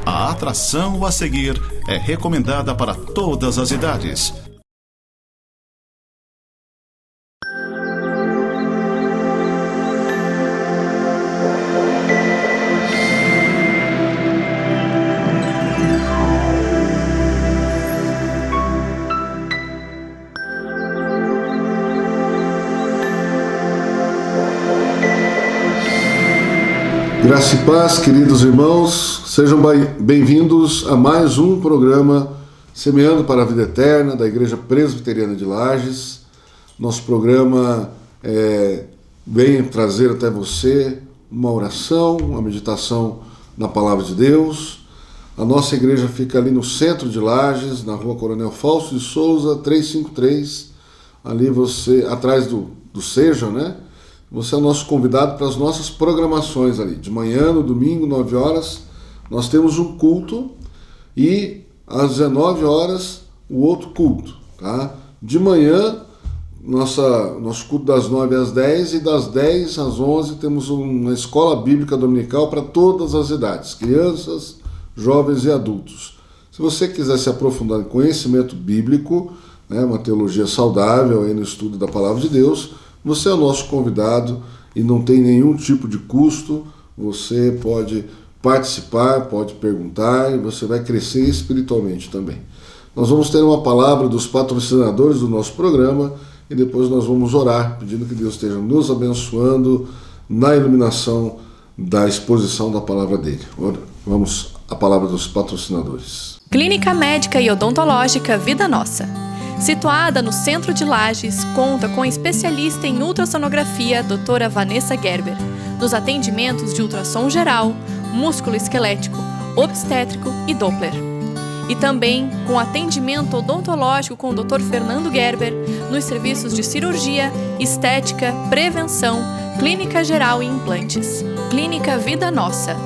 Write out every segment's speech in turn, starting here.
A atração a seguir é recomendada para todas as idades. Graça e paz, queridos irmãos, sejam bem-vindos a mais um programa Semeando para a Vida Eterna da Igreja Presbiteriana de Lages. Nosso programa vem trazer até você uma oração, uma meditação na Palavra de Deus. A nossa igreja fica ali no centro de Lages, na rua Coronel Fausto de Souza, 353, ali você, atrás do Seja, né? Você é o nosso convidado para as nossas programações ali. De manhã, no domingo, 9 horas, nós temos um culto e às 19 horas o outro culto. Tá? De manhã, nosso culto das 9 às 10 e das 10 às 11 temos uma escola bíblica dominical para todas as idades, crianças, jovens e adultos. Se você quiser se aprofundar em conhecimento bíblico, né, uma teologia saudável aí no estudo da Palavra de Deus, você é o nosso convidado e não tem nenhum tipo de custo. Você pode participar, pode perguntar e você vai crescer espiritualmente também. Nós vamos ter uma palavra dos patrocinadores do nosso programa e depois nós vamos orar, pedindo que Deus esteja nos abençoando na iluminação da exposição da palavra dele. Vamos à palavra dos patrocinadores. Clínica Médica e Odontológica Vida Nossa. Situada no centro de Lages, conta com a especialista em ultrassonografia, doutora Vanessa Gerber, nos atendimentos de ultrassom geral, músculo-esquelético, obstétrico e Doppler. E também com atendimento odontológico com o Dr. Fernando Gerber, nos serviços de cirurgia, estética, prevenção, clínica geral e implantes. Clínica Vida Nossa,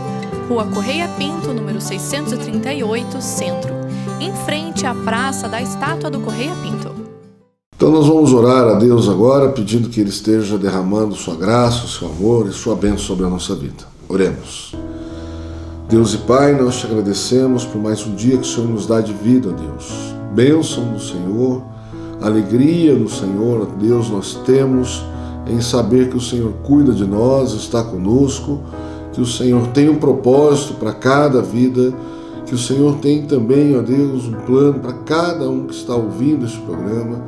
Rua Correia Pinto, número 638, Centro, em frente à Praça da Estátua do Correia Pinto. Então nós vamos orar a Deus agora, pedindo que Ele esteja derramando sua graça, seu amor e sua bênção sobre a nossa vida. Oremos. Deus e Pai, nós te agradecemos por mais um dia que o Senhor nos dá de vida, Deus. Bênção do Senhor, alegria no Senhor, Deus, nós temos em saber que o Senhor cuida de nós, está conosco, que o Senhor tem um propósito para cada vida, que o Senhor tem também, ó Deus, um plano para cada um que está ouvindo este programa,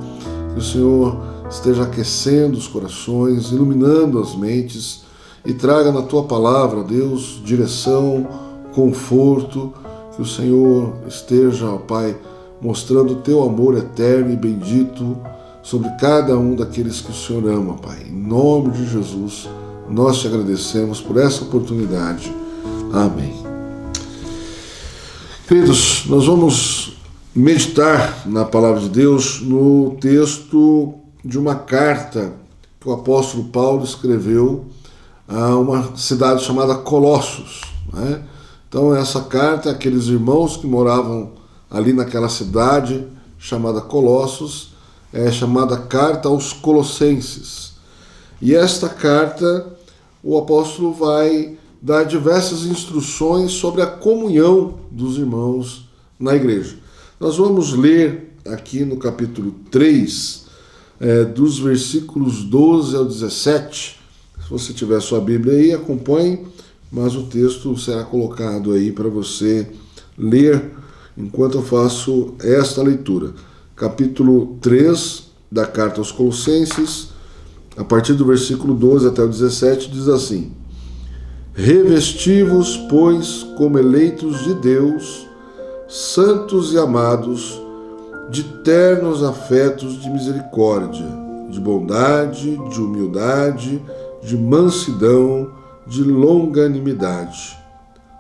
que o Senhor esteja aquecendo os corações, iluminando as mentes e traga na Tua palavra, ó Deus, direção, conforto, que o Senhor esteja, ó Pai, mostrando o Teu amor eterno e bendito sobre cada um daqueles que o Senhor ama, Pai. Em nome de Jesus, nós te agradecemos por essa oportunidade. Amém. Queridos, nós vamos meditar na Palavra de Deus no texto de uma carta que o apóstolo Paulo escreveu a uma cidade chamada Colossos, né? Então essa carta, aqueles irmãos que moravam ali naquela cidade chamada Colossos, é chamada Carta aos Colossenses. E esta carta, o apóstolo vai dar diversas instruções sobre a comunhão dos irmãos na igreja. Nós vamos ler aqui no capítulo 3, dos versículos 12 ao 17. Se você tiver sua Bíblia aí, acompanhe, mas o texto será colocado aí para você ler enquanto eu faço esta leitura. Capítulo 3 da Carta aos Colossenses, a partir do versículo 12 até o 17, diz assim: Revesti-vos, pois, como eleitos de Deus, santos e amados, de ternos afetos de misericórdia, de bondade, de humildade, de mansidão, de longanimidade.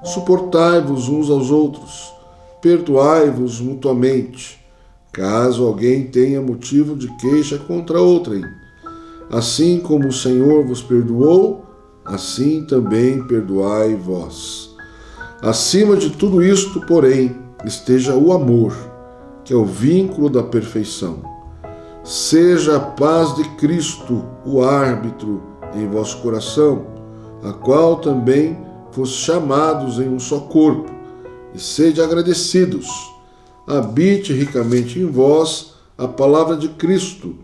Suportai-vos uns aos outros, perdoai-vos mutuamente, caso alguém tenha motivo de queixa contra outrem. Assim como o Senhor vos perdoou, assim também perdoai vós. Acima de tudo isto, porém, esteja o amor, que é o vínculo da perfeição. Seja a paz de Cristo o árbitro em vosso coração, a qual também foste chamados em um só corpo, e sede agradecidos. Habite ricamente em vós a palavra de Cristo.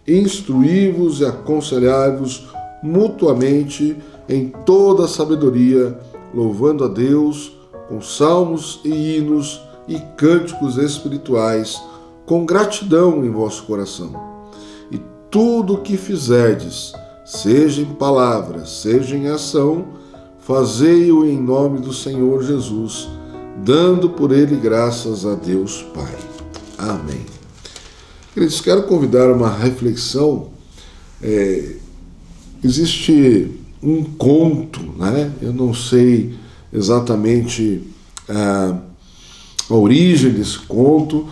Instruí-vos e aconselhai-vos mutuamente em toda a sabedoria, louvando a Deus com salmos e hinos e cânticos espirituais, com gratidão em vosso coração. E tudo o que fizerdes, seja em palavra, seja em ação, fazei-o em nome do Senhor Jesus, dando por ele graças a Deus Pai. Amém. Queridos, quero convidar uma reflexão. Existe um conto, né? Eu não sei exatamente a origem desse conto,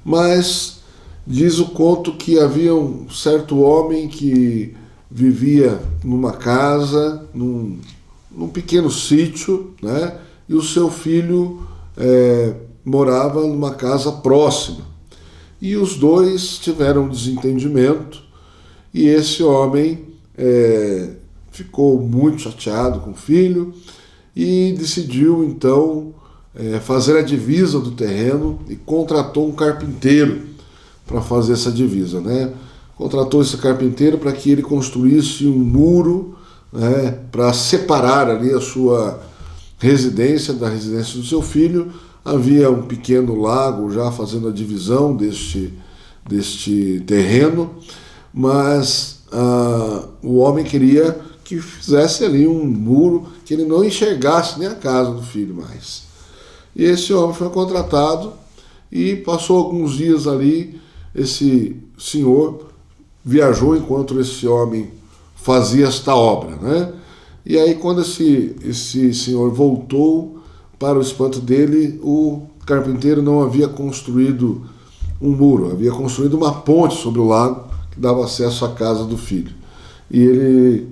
mas diz o conto que havia um certo homem que vivia numa casa, num pequeno sítio, né? E o seu filho morava numa casa próxima. E os dois tiveram um desentendimento, e esse homem ficou muito chateado com o filho e decidiu então fazer a divisa do terreno e contratou um carpinteiro para fazer essa divisa, né? Contratou esse carpinteiro para que ele construísse um muro, né, para separar ali a sua residência da residência do seu filho. Havia um pequeno lago já fazendo a divisão deste terreno, mas o homem queria que fizesse ali um muro que ele não enxergasse nem a casa do filho mais. E esse homem foi contratado e passou alguns dias ali. Esse senhor viajou enquanto esse homem fazia esta obra, né? E aí, quando esse senhor voltou, para o espanto dele, o carpinteiro não havia construído um muro, havia construído uma ponte sobre o lago que dava acesso à casa do filho. E ele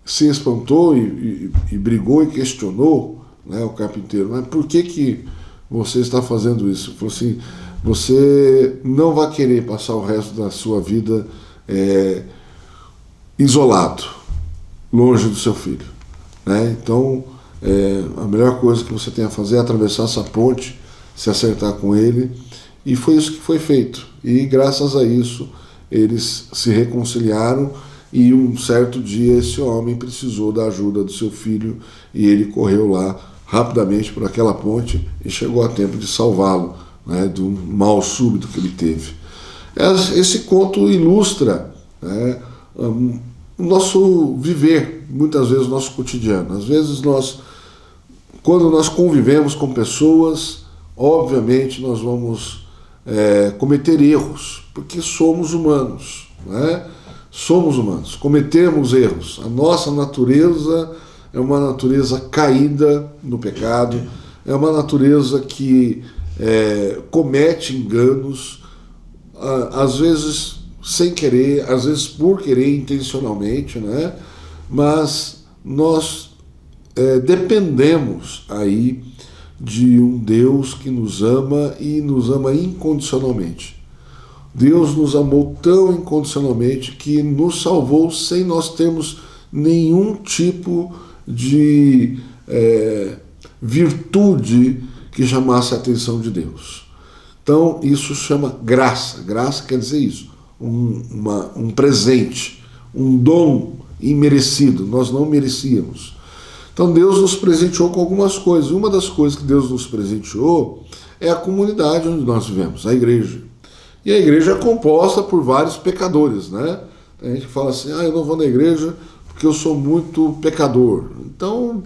se espantou e brigou e questionou, né, o carpinteiro: mas por que você está fazendo isso? Ele falou assim: você não vai querer passar o resto da sua vida isolado, longe do seu filho, né? Então, a melhor coisa que você tem a fazer é atravessar essa ponte, se acertar com ele. E foi isso que foi feito. E graças a isso eles se reconciliaram, e um certo dia esse homem precisou da ajuda do seu filho e ele correu lá rapidamente por aquela ponte e chegou a tempo de salvá-lo, né, do mal súbito que ele teve. Esse conto ilustra, né, o nosso viver, muitas vezes o nosso cotidiano. Às vezes quando nós convivemos com pessoas, obviamente nós vamos cometer erros, porque somos humanos, né? Somos humanos, cometemos erros. A nossa natureza é uma natureza caída no pecado, é uma natureza que comete enganos, às vezes sem querer, às vezes por querer intencionalmente, né? Mas nós dependemos aí de um Deus que nos ama e nos ama incondicionalmente. Deus nos amou tão incondicionalmente que nos salvou sem nós termos nenhum tipo de virtude que chamasse a atenção de Deus. Então isso chama graça. Graça quer dizer isso, um presente, um dom imerecido, nós não merecíamos. Então Deus nos presenteou com algumas coisas. Uma das coisas que Deus nos presenteou é a comunidade onde nós vivemos, a igreja. E a igreja é composta por vários pecadores, né? Tem gente que fala assim: eu não vou na igreja porque eu sou muito pecador. Então,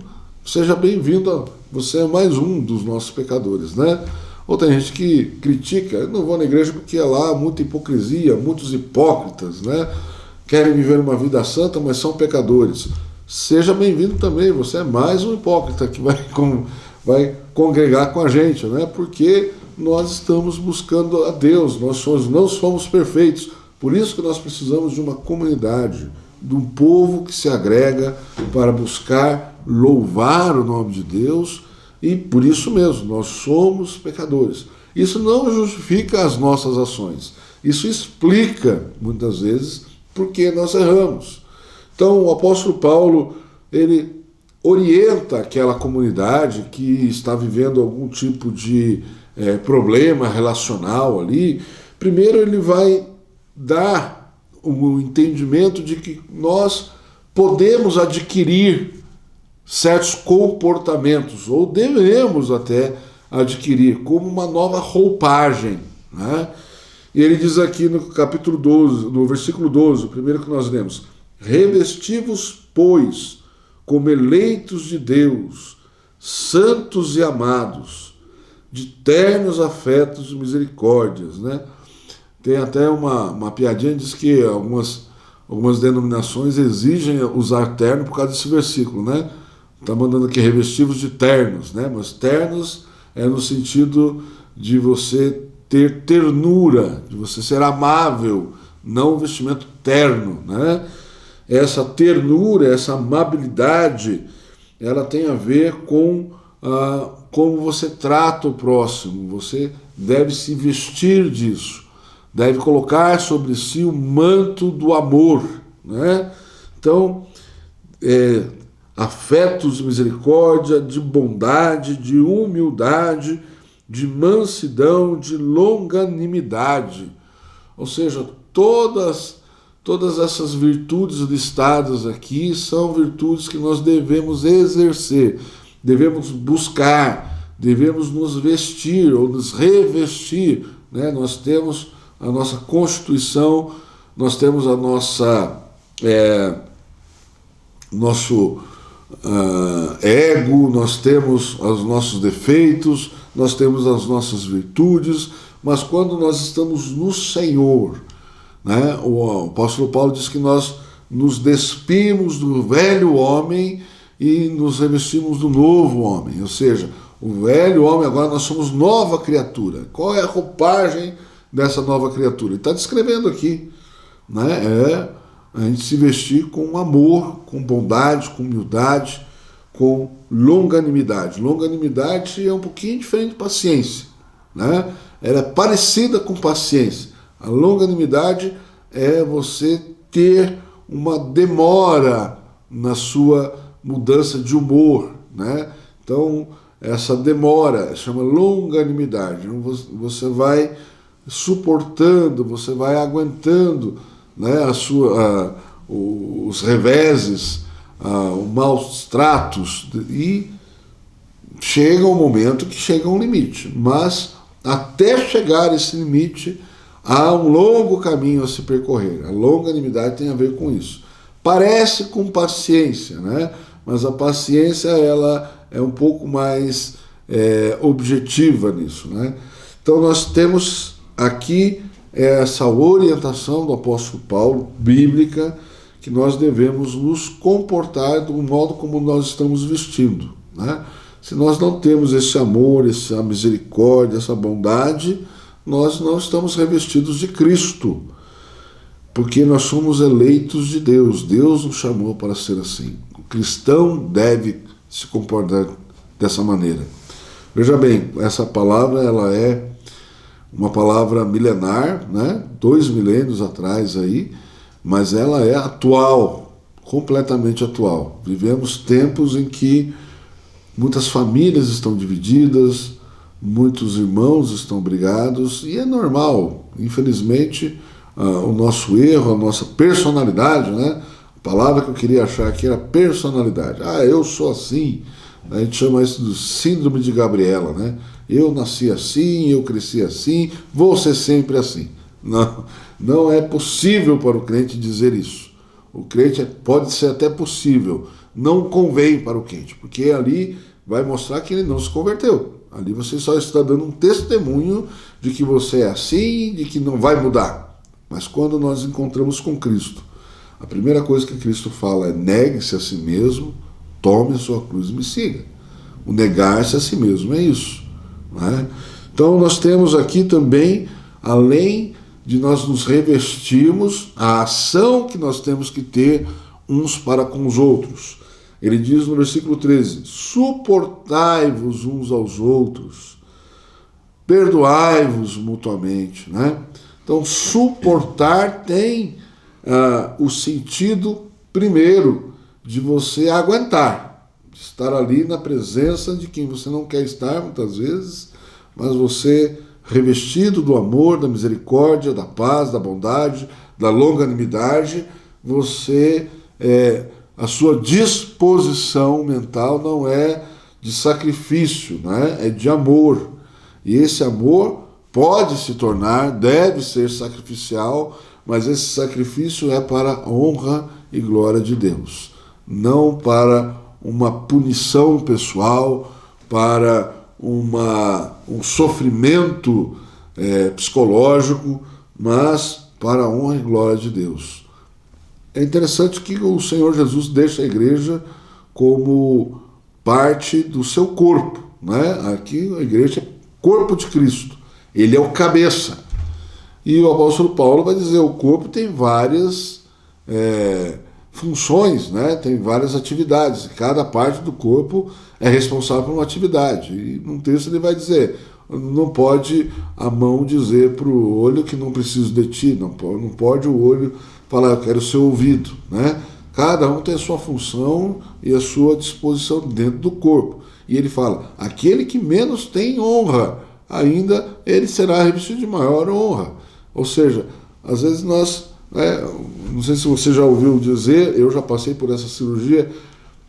seja bem-vindo, você é mais um dos nossos pecadores, né? Ou tem gente que critica: eu não vou na igreja porque lá há muita hipocrisia, muitos hipócritas, né? Querem viver uma vida santa, mas são pecadores. Seja bem-vindo também, você é mais um hipócrita que vai congregar com a gente, né? Porque nós estamos buscando a Deus, nós não somos perfeitos. Por isso que nós precisamos de uma comunidade, de um povo que se agrega para buscar louvar o nome de Deus, e por isso mesmo, nós somos pecadores. Isso não justifica as nossas ações, isso explica, muitas vezes, por que nós erramos. Então, o apóstolo Paulo, ele orienta aquela comunidade que está vivendo algum tipo de problema relacional ali. Primeiro ele vai dar o entendimento de que nós podemos adquirir certos comportamentos, ou devemos até adquirir, como uma nova roupagem, né? E ele diz aqui no capítulo 12, no versículo 12, o primeiro que nós lemos: revesti-vos, pois, como eleitos de Deus, santos e amados, de ternos afetos e misericórdias, né? Tem até uma piadinha, diz que algumas denominações exigem usar terno por causa desse versículo, né? Está mandando aqui revestivos de ternos, né? Mas ternos é no sentido de você ter ternura, de você ser amável, não um vestimento terno, né? Essa ternura, essa amabilidade, ela tem a ver com como você trata o próximo. Você deve se vestir disso, deve colocar sobre si o manto do amor, né? Então, afetos de misericórdia, de bondade, de humildade, de mansidão, de longanimidade. Ou seja, todas essas virtudes listadas aqui são virtudes que nós devemos exercer, devemos buscar, devemos nos vestir ou nos revestir, né? Nós temos a nossa constituição, nós temos a nossa nosso ego, nós temos os nossos defeitos, nós temos as nossas virtudes, mas quando nós estamos no Senhor, né, o apóstolo Paulo diz que nós nos despimos do velho homem e nos revestimos do novo homem, ou seja, o velho homem, agora nós somos nova criatura. Qual é a roupagem dessa nova criatura? Ele está descrevendo aqui, né? A gente se vestir com amor, com bondade, com humildade, com longanimidade. Longanimidade é um pouquinho diferente de paciência, né? Ela é parecida com paciência. A longanimidade é você ter uma demora na sua mudança de humor, né? Então, essa demora chama longanimidade. Você vai suportando, você vai aguentando, né, os reveses, os maus tratos, e chega um momento que chega a um limite. Mas até chegar a esse limite, há um longo caminho a se percorrer. A longanimidade tem a ver com isso. Parece com paciência, né? Mas a paciência ela é um pouco mais objetiva nisso, né? Então nós temos aqui essa orientação do apóstolo Paulo, bíblica, que nós devemos nos comportar do modo como nós estamos vestindo, né? Se nós não temos esse amor, essa misericórdia, essa bondade, nós não estamos revestidos de Cristo, porque nós somos eleitos de Deus. Deus nos chamou para ser assim. O cristão deve se comportar dessa maneira. Veja bem, essa palavra ela é uma palavra milenar, né? 2 milênios atrás aí, mas ela é atual, completamente atual. Vivemos tempos em que muitas famílias estão divididas, muitos irmãos estão brigados, e é normal. Infelizmente, o nosso erro, a nossa personalidade, né? A palavra que eu queria achar aqui era personalidade. Eu sou assim. A gente chama isso de síndrome de Gabriela, né? Eu nasci assim, eu cresci assim, vou ser sempre assim. Não é possível para o crente dizer isso. O crente pode ser até possível, não convém para o crente, porque ali vai mostrar que ele não se converteu. Ali você só está dando um testemunho de que você é assim, de que não vai mudar. Mas quando nós encontramos com Cristo, a primeira coisa que Cristo fala é: negue-se a si mesmo, tome a sua cruz e me siga. O negar-se a si mesmo é isso, né? Então nós temos aqui também, além de nós nos revestirmos, a ação que nós temos que ter uns para com os outros. Ele diz no versículo 13: suportai-vos uns aos outros, perdoai-vos mutuamente, né? Então suportar tem o sentido, primeiro, de você aguentar, de estar ali na presença de quem você não quer estar muitas vezes, mas você, revestido do amor, da misericórdia, da paz, da bondade, da longanimidade, você, a sua disposição mental não é de sacrifício, né? É de amor. E esse amor pode se tornar, deve ser sacrificial, mas esse sacrifício é para a honra e glória de Deus, não para uma punição pessoal, para um sofrimento psicológico, mas para a honra e glória de Deus. É interessante que o Senhor Jesus deixa a igreja como parte do seu corpo, né? Aqui a igreja é corpo de Cristo, ele é o cabeça. E o apóstolo Paulo vai dizer, o corpo tem várias funções, né? Tem várias atividades, cada parte do corpo é responsável por uma atividade. E num texto ele vai dizer, não pode a mão dizer para o olho que não preciso de ti, não pode o olho falar, eu quero o seu ouvido, né? Cada um tem a sua função e a sua disposição dentro do corpo. E ele fala, aquele que menos tem honra, ainda ele será revestido de maior honra. Ou seja, às vezes nós, não sei se você já ouviu dizer, eu já passei por essa cirurgia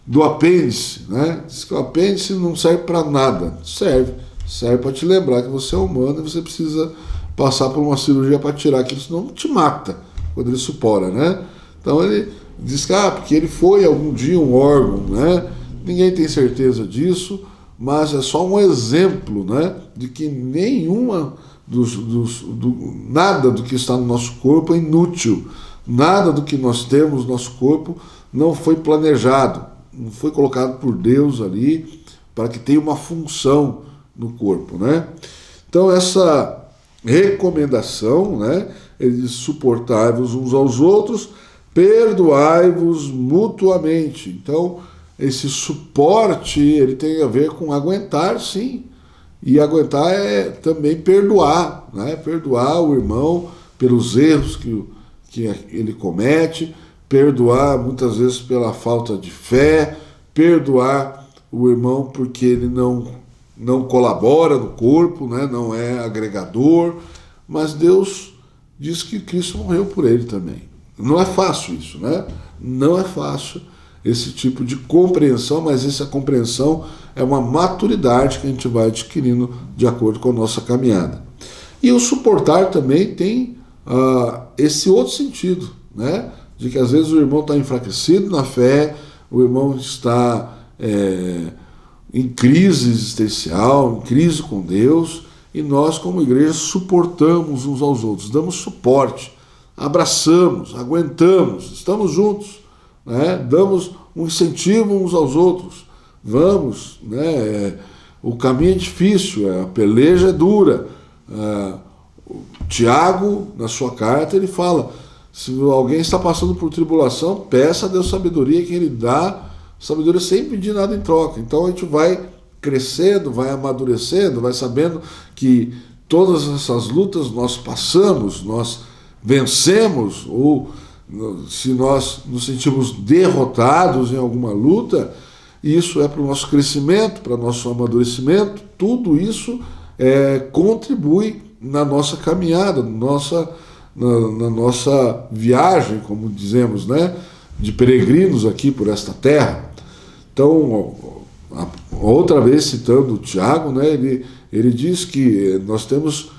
do apêndice, né? Diz que o apêndice não serve para nada. Serve para te lembrar que você é humano e você precisa passar por uma cirurgia para tirar aquilo, senão te mata quando ele supora, né? Então ele diz que porque ele foi algum dia um órgão, né? Ninguém tem certeza disso, mas é só um exemplo, né? De que nada do que está no nosso corpo é inútil, nada do que nós temos no nosso corpo não foi planejado, não foi colocado por Deus ali para que tenha uma função no corpo, né? Então essa recomendação, né? Ele diz, suportai-vos uns aos outros, perdoai-vos mutuamente. Então esse suporte ele tem a ver com aguentar, sim. E aguentar é também perdoar, né? Perdoar o irmão pelos erros que ele comete, perdoar muitas vezes pela falta de fé, perdoar o irmão porque ele não colabora no corpo, né? Não é agregador, mas Deus diz que Cristo morreu por ele também. Não é fácil isso, né? Não é fácil esse tipo de compreensão, mas essa compreensão é uma maturidade que a gente vai adquirindo de acordo com a nossa caminhada. E o suportar também tem esse outro sentido, né? De que às vezes o irmão está enfraquecido na fé, o irmão está em crise existencial, em crise com Deus, e nós como igreja suportamos uns aos outros, damos suporte, abraçamos, aguentamos, estamos juntos, né? Damos um incentivo uns aos outros, vamos, né? O caminho é difícil, a peleja é dura. O Tiago, na sua carta, ele fala, se alguém está passando por tribulação, peça a Deus sabedoria, que ele dá sabedoria sem pedir nada em troca. Então a gente vai crescendo, vai amadurecendo, vai sabendo que todas essas lutas nós passamos, nós vencemos, ou se nós nos sentimos derrotados em alguma luta, isso é para o nosso crescimento, para o nosso amadurecimento, tudo isso contribui na nossa caminhada, na nossa viagem, como dizemos, né, de peregrinos aqui por esta terra. Então, outra vez citando o Tiago, né, ele diz que nós temos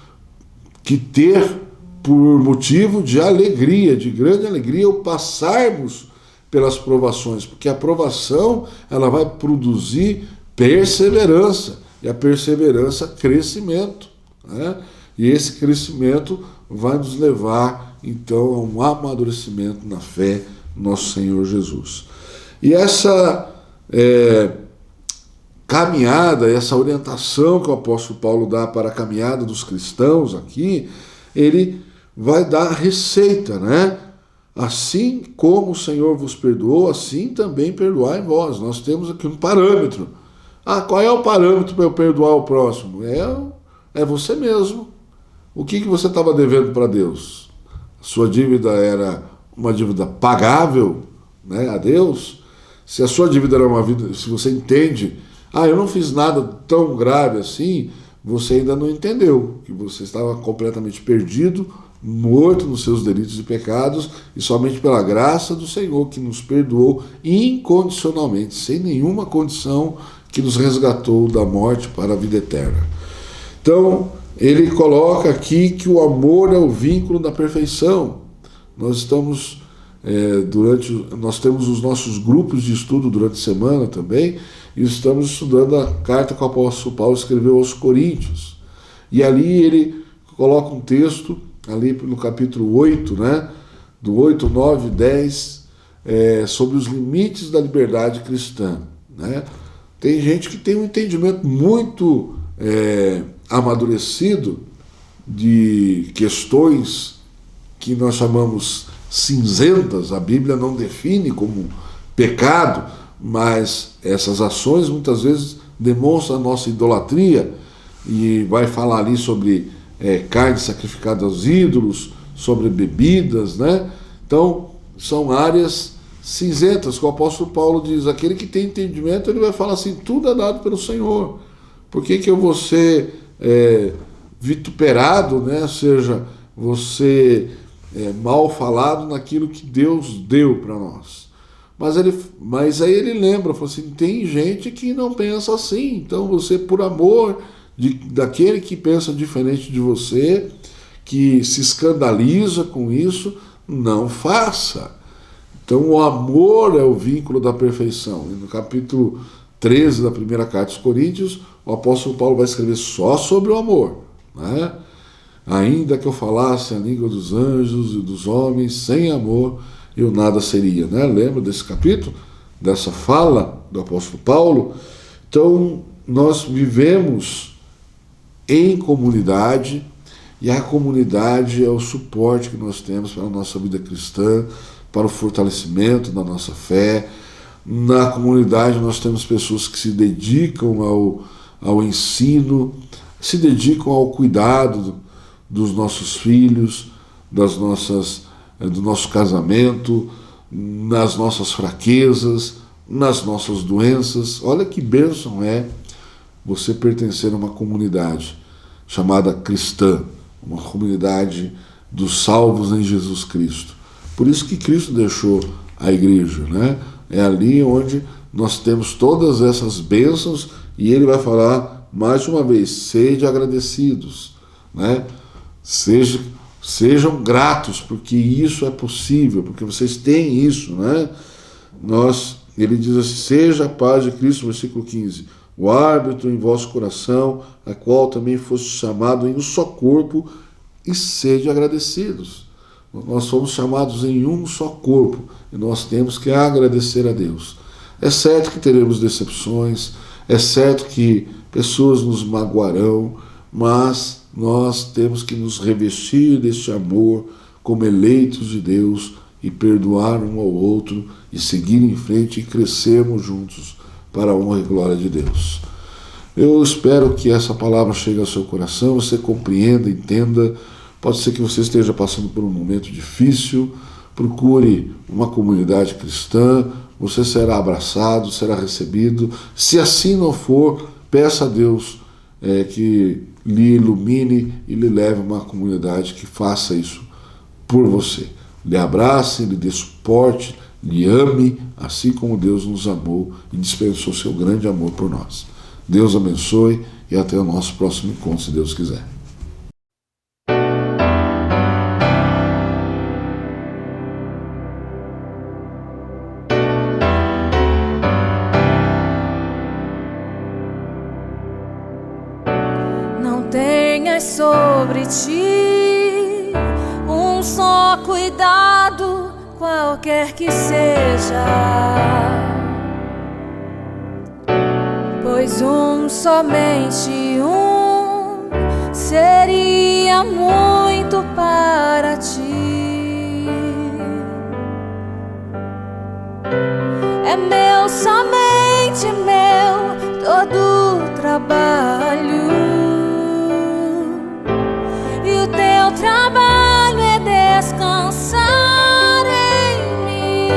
que ter por motivo de alegria, de grande alegria, o passarmos pelas provações, porque a provação ela vai produzir perseverança, e a perseverança, crescimento, né? E esse crescimento vai nos levar, então, a um amadurecimento na fé no nosso Senhor Jesus. E essa caminhada, essa orientação que o apóstolo Paulo dá para a caminhada dos cristãos aqui, ele vai dar a receita, né? Assim como o Senhor vos perdoou, assim também perdoai vós. Nós temos aqui um parâmetro. Qual é o parâmetro para eu perdoar o próximo? É você mesmo. O que você estava devendo para Deus? A sua dívida era uma dívida pagável, né, a Deus? Se a sua dívida era uma vida, se você entende, eu não fiz nada tão grave assim, você ainda não entendeu que você estava completamente perdido, morto nos seus delitos e pecados, e somente pela graça do Senhor que nos perdoou incondicionalmente, sem nenhuma condição, que nos resgatou da morte para a vida eterna. Então, ele coloca aqui que o amor é o vínculo da perfeição. Nós temos os nossos grupos de estudo durante a semana também, e estamos estudando a carta que o apóstolo Paulo escreveu aos Coríntios. E ali ele coloca um texto, ali no capítulo 8, do 8, 9, 10, sobre os limites da liberdade cristã. Tem gente que tem um entendimento muito amadurecido de questões que nós chamamos cinzentas. A Bíblia não define como pecado, mas essas ações muitas vezes demonstram a nossa idolatria, e vai falar ali sobre carne sacrificada aos ídolos, sobre bebidas, Então, são áreas cinzentas que o apóstolo Paulo diz: aquele que tem entendimento, ele vai falar assim: tudo é dado pelo Senhor. Por que eu vou ser vituperado, Ou seja, você mal falado naquilo que Deus deu para nós? Mas aí ele lembra, falou assim: tem gente que não pensa assim, então você, por amor daquele que pensa diferente de você, que se escandaliza com isso, não faça. Então o amor é o vínculo da perfeição. E no capítulo 13 da primeira carta aos Coríntios, o apóstolo Paulo vai escrever só sobre o amor. Ainda que eu falasse a língua dos anjos e dos homens, sem amor eu nada seria. Lembra desse capítulo? Dessa fala do apóstolo Paulo? Então nós vivemos em comunidade, e a comunidade é o suporte que nós temos para a nossa vida cristã, para o fortalecimento da nossa fé. Na comunidade nós temos pessoas que se dedicam ao ensino, se dedicam ao cuidado dos nossos filhos, do nosso casamento, nas nossas fraquezas, nas nossas doenças. Olha que bênção é você pertencer a uma comunidade chamada cristã, uma comunidade dos salvos em Jesus Cristo. Por isso que Cristo deixou a igreja, É ali onde nós temos todas essas bênçãos, e ele vai falar mais uma vez: sede agradecidos, Sejam gratos, porque isso é possível, porque vocês têm isso, Ele diz assim: seja a paz de Cristo, versículo 15, o árbitro em vosso coração, a qual também foste chamado em um só corpo, e sede agradecidos. Nós somos chamados em um só corpo, e nós temos que agradecer a Deus. É certo que teremos decepções, é certo que pessoas nos magoarão, mas nós temos que nos revestir deste amor como eleitos de Deus, e perdoar um ao outro, e seguir em frente e crescermos juntos para a honra e glória de Deus. Eu espero que essa palavra chegue ao seu coração, você compreenda, entenda. Pode ser que você esteja passando por um momento difícil, procure uma comunidade cristã, você será abraçado, será recebido. Se assim não for, peça a Deus que lhe ilumine e lhe leve a uma comunidade que faça isso por você. Lhe abrace, lhe dê suporte, lhe ame, assim como Deus nos amou e dispensou seu grande amor por nós. Deus abençoe e até o nosso próximo encontro, se Deus quiser. Não tenhas sobre ti um só cuidado, qualquer que seja, pois somente um seria muito para ti. É meu, somente meu, todo o trabalho, e o teu trabalho é descansar em mim.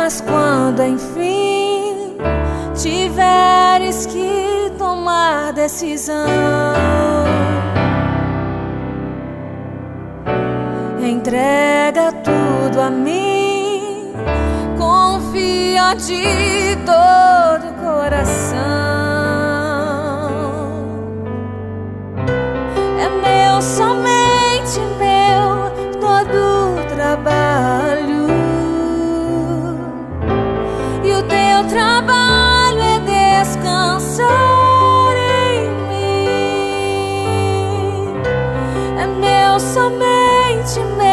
Mas quando enfim tiveres que tomar decisão, entrega tudo a mim, confia de todo o coração. É meu, somente meu, todo o trabalho. E o teu trabalho é descansar em mim. É meu, somente meu,